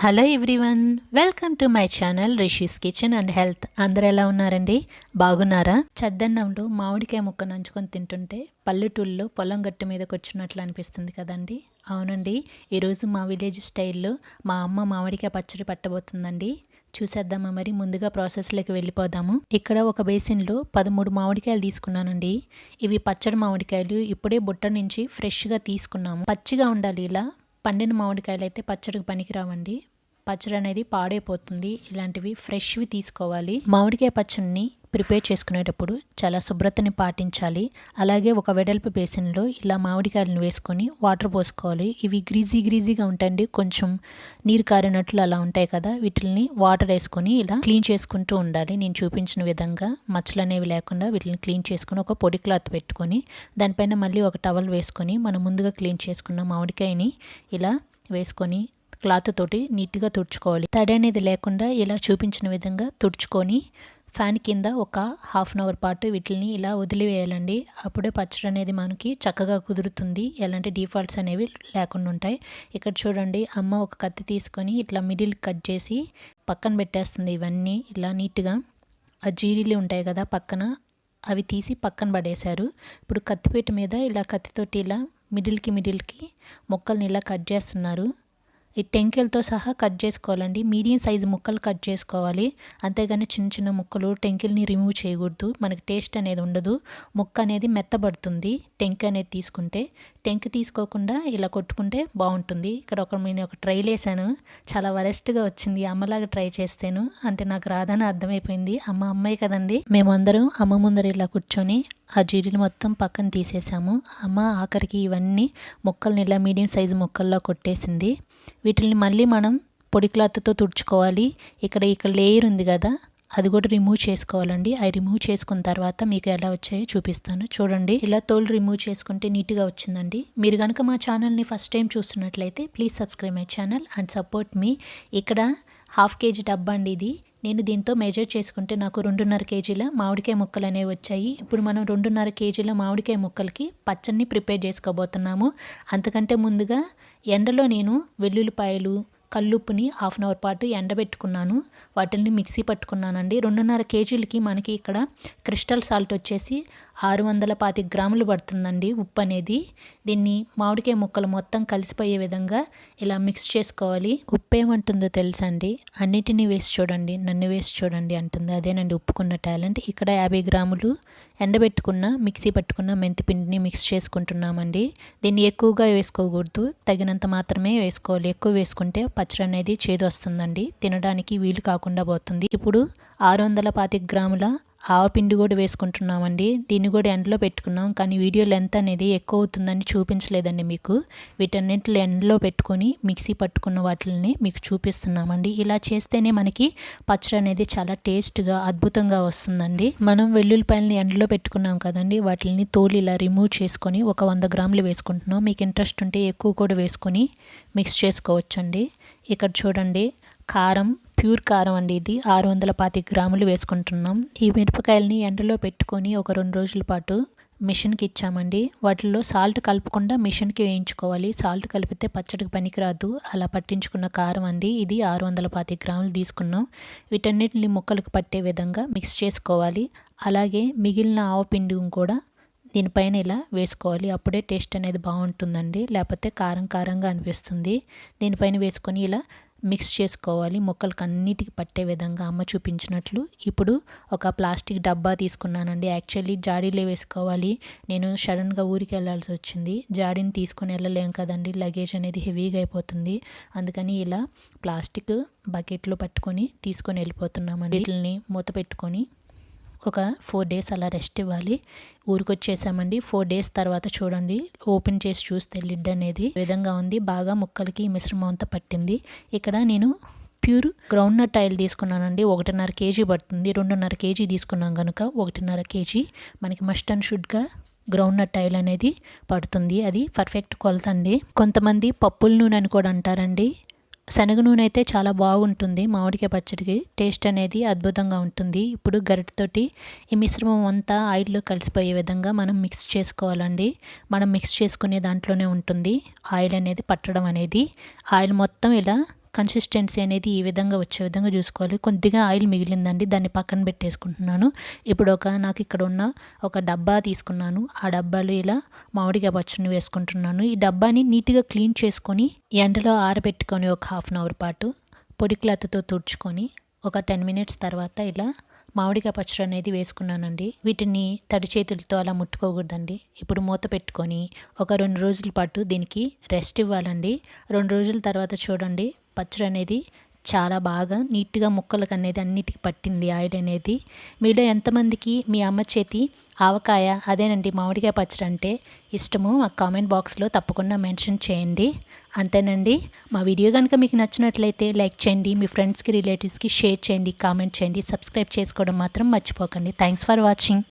Hello everyone, welcome to my channel rishis kitchen and health. అందరు ఎలా ఉన్నారండి? బాగున్నారా? చద్దన్నంలో మామిడికాయ ముక్క నంచుకొని తింటుంటే పల్లెటూళ్ళలో పొలం గట్టు మీదకి వచ్చినట్లు అనిపిస్తుంది కదండి. అవునండి, ఈరోజు మా విలేజ్ స్టైల్లో మా అమ్మ మామిడికాయ పచ్చడి పట్టబోతుందండి. చూసేద్దామా? మరి ముందుగా ప్రాసెస్లోకి వెళ్ళిపోదాము. ఇక్కడ ఒక బేసిన్లో 13 మామిడికాయలు తీసుకున్నానండి. ఇవి పచ్చడి మామిడికాయలు, ఇప్పుడే బుట్ట నుంచి ఫ్రెష్గా తీసుకున్నాము. పచ్చిగా ఉండాలి. ఇలా పండిన మామిడికాయలు అయితే పచ్చడికి పనికిరావండి, పచ్చడి అనేది పాడైపోతుంది. ఇలాంటివి ఫ్రెష్వి తీసుకోవాలి. మామిడికాయ పచ్చడిని ప్రిపేర్ చేసుకునేటప్పుడు చాలా శుభ్రతని పాటించాలి. అలాగే ఒక వెడల్పు బేసిన్లో ఇలా మామిడికాయలను వేసుకొని వాటర్ పోసుకోవాలి. ఇవి గ్రీజీగా ఉంటాయండి, కొంచెం నీరు కారినట్లు అలా ఉంటాయి కదా. వీటిని వాటర్ వేసుకొని ఇలా క్లీన్ చేసుకుంటూ ఉండాలి. నేను చూపించిన విధంగా మచ్చలు అనేవి లేకుండా వీటిని క్లీన్ చేసుకొని ఒక పొడి క్లాత్ పెట్టుకొని దానిపైన మళ్ళీ ఒక టవల్ వేసుకొని మనం ముందుగా క్లీన్ చేసుకున్న మామిడికాయని ఇలా వేసుకొని క్లాత్ తోటి నీట్గా తుడుచుకోవాలి. తడి అనేది లేకుండా ఇలా చూపించిన విధంగా తుడుచుకొని ఫ్యాన్ కింద ఒక హాఫ్ అన్ అవర్ పాటు వీటిని ఇలా వదిలివేయాలండి. అప్పుడే పచ్చడి అనేది మనకి చక్కగా కుదురుతుంది, ఎలాంటి డిఫాల్ట్స్ అనేవి లేకుండా ఉంటాయి. ఇక్కడ చూడండి, అమ్మ ఒక కత్తి తీసుకొని ఇట్లా మిడిల్ కట్ చేసి పక్కన పెట్టేస్తుంది. ఇవన్నీ ఇలా నీట్గా ఆ జీరీలు ఉంటాయి కదా పక్కన, అవి తీసి పక్కన పడేశారు. ఇప్పుడు కత్తిపీట మీద ఇలా కత్తితోటి ఇలా మిడిల్కి ముక్కల్ని ఇలా కట్ చేస్తున్నారు. ఈ టెంకెలతో సహా కట్ చేసుకోవాలండి. మీడియం సైజు ముక్కలు కట్ చేసుకోవాలి, అంతేగాని చిన్న ముక్కలు టెంకెల్ని రిమూవ్ చేయకూడదు. మనకి టేస్ట్ అనేది ఉండదు, ముక్క అనేది మెత్తబడుతుంది టెంక్ అనేది తీసుకుంటే. టెంక్ తీసుకోకుండా ఇలా కొట్టుకుంటే బాగుంటుంది. ఇక్కడ నేను ఒక ట్రై వేసాను, చాలా వరెస్ట్గా వచ్చింది. అమ్మలాగా ట్రై చేస్తేను అంటే నాకు రాదని అర్థమైపోయింది. అమ్మాయి కదండి. మేమందరం అమ్మ ముందర ఇలా కూర్చొని ఆ జీడిని మొత్తం పక్కన తీసేసాము. అమ్మ ఆఖరికి ఇవన్నీ ముక్కల్ని ఇలా మీడియం సైజు ముక్కల్లో కొట్టేసింది. వీటిని మళ్ళీ మనం పొడి క్లాత్తో తుడుచుకోవాలి. ఇక్కడ లేయర్ ఉంది కదా, అది కూడా రిమూవ్ చేసుకోవాలండి. అవి రిమూవ్ చేసుకున్న తర్వాత మీకు ఎలా వచ్చాయో చూపిస్తాను. చూడండి, ఇలా తోలు రిమూవ్ చేసుకుంటే నీట్గా వచ్చిందండి. మీరు కనుక మా ఛానల్ని ఫస్ట్ టైం చూస్తున్నట్లయితే please subscribe my channel and support me. ఇక్కడ 1/2 kg డబ్బా అండి ఇది. నేను దీంతో మెజర్ చేసుకుంటే నాకు 2.5 kgల మామిడికాయ ముక్కలు అనేవి వచ్చాయి. ఇప్పుడు మనం 2.5 kgల మామిడికాయ ముక్కలకి పచ్చడిని ప్రిపేర్ చేసుకోబోతున్నాము. అంతకంటే ముందుగా ఎండలో నేను వెల్లుల్లిపాయలు, కల్లుప్పుని 1/2 అవర్ పాటు ఎండబెట్టుకున్నాను. వాటిని మిక్సీ పట్టుకున్నానండి. 2.5 kgలకి మనకి ఇక్కడ క్రిస్టల్ సాల్ట్ వచ్చేసి 625 గ్రాములు పడుతుందండి ఉప్పు అనేది. దీన్ని మామిడికాయ ముక్కలు మొత్తం కలిసిపోయే విధంగా ఇలా మిక్స్ చేసుకోవాలి. ఉప్పు ఏమంటుందో తెలుసండి, అన్నిటినీ వేసి చూడండి, నన్ను వేసి చూడండి అంటుంది. అదేనండి ఉప్పుకున్న టాలెంట్. ఇక్కడ 50 గ్రాములు ఎండబెట్టుకున్న మిక్సీ పట్టుకున్న మెంతిపిండిని మిక్స్ చేసుకుంటున్నామండి. దీన్ని ఎక్కువగా వేసుకోకూడదు, తగినంత మాత్రమే వేసుకోవాలి. ఎక్కువ వేసుకుంటే పచ్చడి అనేది చేదు వస్తుందండి, తినడానికి వీలు కాకుండా పోతుంది. ఇప్పుడు 625 గ్రాముల ఆవపిండి కూడా వేసుకుంటున్నామండి. దీన్ని కూడా ఎండలో పెట్టుకున్నాం, కానీ వీడియో లెంత్ అనేది ఎక్కువ అవుతుందని చూపించలేదండి మీకు. వీటన్నిటిని ఎండలో పెట్టుకొని మిక్సీ పట్టుకున్న వాటిని మీకు చూపిస్తున్నామండి. ఇలా చేస్తేనే మనకి పచ్చడి అనేది చాలా టేస్ట్గా అద్భుతంగా వస్తుందండి. మనం వెల్లుల్లిపాయలని ఎండలో పెట్టుకున్నాం కదండి, వాటిని తోలు ఇలా రిమూవ్ చేసుకొని ఒక 100 గ్రాములు వేసుకుంటున్నాం. మీకు ఇంట్రెస్ట్ ఉంటే ఎక్కువ కూడా వేసుకొని మిక్స్ చేసుకోవచ్చండి. ఇక్కడ చూడండి, కారం, ప్యూర్ కారం అండి ఇది. 625 గ్రాములు వేసుకుంటున్నాం. ఈ మిరపకాయలని ఎండలో పెట్టుకొని ఒక 2 రోజుల పాటు మిషన్కి ఇచ్చామండి. వాటిల్లో సాల్ట్ కలపకుండా మిషన్కి వేయించుకోవాలి. సాల్ట్ కలిపితే పచ్చడికి పనికిరాదు. అలా పట్టించుకున్న కారం అండి ఇది. 625 గ్రాములు తీసుకున్నాం. వీటన్నిటిని ముక్కలకు పట్టే విధంగా మిక్స్ చేసుకోవాలి. అలాగే మిగిలిన ఆవపిండి కూడా దీనిపైన ఇలా వేసుకోవాలి. అప్పుడే టేస్ట్ అనేది బాగుంటుందండి, లేకపోతే కారంగా అనిపిస్తుంది. దీనిపైన వేసుకొని ఇలా మిక్స్ చేసుకోవాలి, ముక్కలకు అన్నిటికి పట్టే విధంగా అమ్మ చూపించినట్లు. ఇప్పుడు ఒక ప్లాస్టిక్ డబ్బా తీసుకున్నానండి. యాక్చువల్లీ జాడీలో వేసుకోవాలి, నేను సడన్గా ఊరికి వెళ్ళాల్సి వచ్చింది. జాడీని తీసుకొని వెళ్ళలేం కదండి, లగేజ్ అనేది హెవీగా అయిపోతుంది. అందుకని ఇలా ప్లాస్టిక్ బకెట్లో పట్టుకొని తీసుకొని వెళ్ళిపోతున్నామండి. వీటిని మూత పెట్టుకొని ఒక 4 days అలా రెస్ట్ ఇవ్వాలి. ఊరికి వచ్చేసామండి. 4 days తర్వాత చూడండి, ఓపెన్ చేసి చూస్తే లిడ్ అనేది ఈ విధంగా ఉంది. బాగా ముక్కలకి ఈ మిశ్రమం అంతా పట్టింది. ఇక్కడ నేను ప్యూర్ గ్రౌండ్ నట్ ఆయిల్ తీసుకున్నానండి. 1.5 kg పడుతుంది. 2.5 kg తీసుకున్నాం కనుక 1.5 kg మనకి మస్ట్ అండ్ షుడ్గా గ్రౌండ్ నట్ ఆయిల్ అనేది పడుతుంది. అది పర్ఫెక్ట్ కొలత అండి. కొంతమంది పప్పుల నూనె అని కూడా అంటారండి. శనగ నూనె అయితే చాలా బాగుంటుంది మామిడికాయ పచ్చడికి, టేస్ట్ అనేది అద్భుతంగా ఉంటుంది. ఇప్పుడు గరిటెతోటి ఈ మిశ్రమం అంతా ఆయిల్లో కలిసిపోయే విధంగా మనం మిక్స్ చేసుకోవాలండి. మనం మిక్స్ చేసుకునే దాంట్లోనే ఉంటుంది ఆయిల్ అనేది పట్టడం అనేది. ఆయిల్ మొత్తం ఇలా కన్సిస్టెన్సీ అనేది ఈ విధంగా వచ్చే విధంగా చూసుకోవాలి. కొద్దిగా ఆయిల్ మిగిలిందండి, దాన్ని పక్కన పెట్టేసుకుంటున్నాను. ఇప్పుడు నాకు ఇక్కడ ఉన్న ఒక డబ్బా తీసుకున్నాను. ఆ డబ్బాలో ఇలా మామిడికాయ పచ్చడిని వేసుకుంటున్నాను. ఈ డబ్బాని నీట్గా క్లీన్ చేసుకొని ఎండలో ఆరబెట్టుకొని ఒక హాఫ్ అన్ అవర్ పాటు పొడి క్లాత్తో తుడుచుకొని ఒక 10 మినిట్స్ తర్వాత ఇలా మామిడికాయ పచ్చడి అనేది వేసుకున్నానండి. వీటిని తడి చేతులతో అలా ముట్టుకోకూడదండి. ఇప్పుడు మూత పెట్టుకొని ఒక 2 రోజుల పాటు దీనికి రెస్ట్ ఇవ్వాలండి. 2 రోజుల తర్వాత చూడండి పచ్చడి అనేది చాలా బాగా నీట్గా ముక్కలకు అనేది అన్నిటికీ పట్టింది ఆయిల్ అనేది. మీలో ఎంతమందికి మీ అమ్మ చేతి ఆవకాయ అదేనండి మామిడికాయ పచ్చడి అంటే ఇష్టమో మా కామెంట్ బాక్స్లో తప్పకుండా మెన్షన్ చేయండి. అంతేనండి. మా వీడియో కనుక మీకు నచ్చినట్లయితే లైక్ చేయండి, మీ ఫ్రెండ్స్కి రిలేటివ్స్కి షేర్ చేయండి, కామెంట్ చేయండి, సబ్స్క్రైబ్ చేసుకోవడం మాత్రం మర్చిపోకండి. Thanks for watching.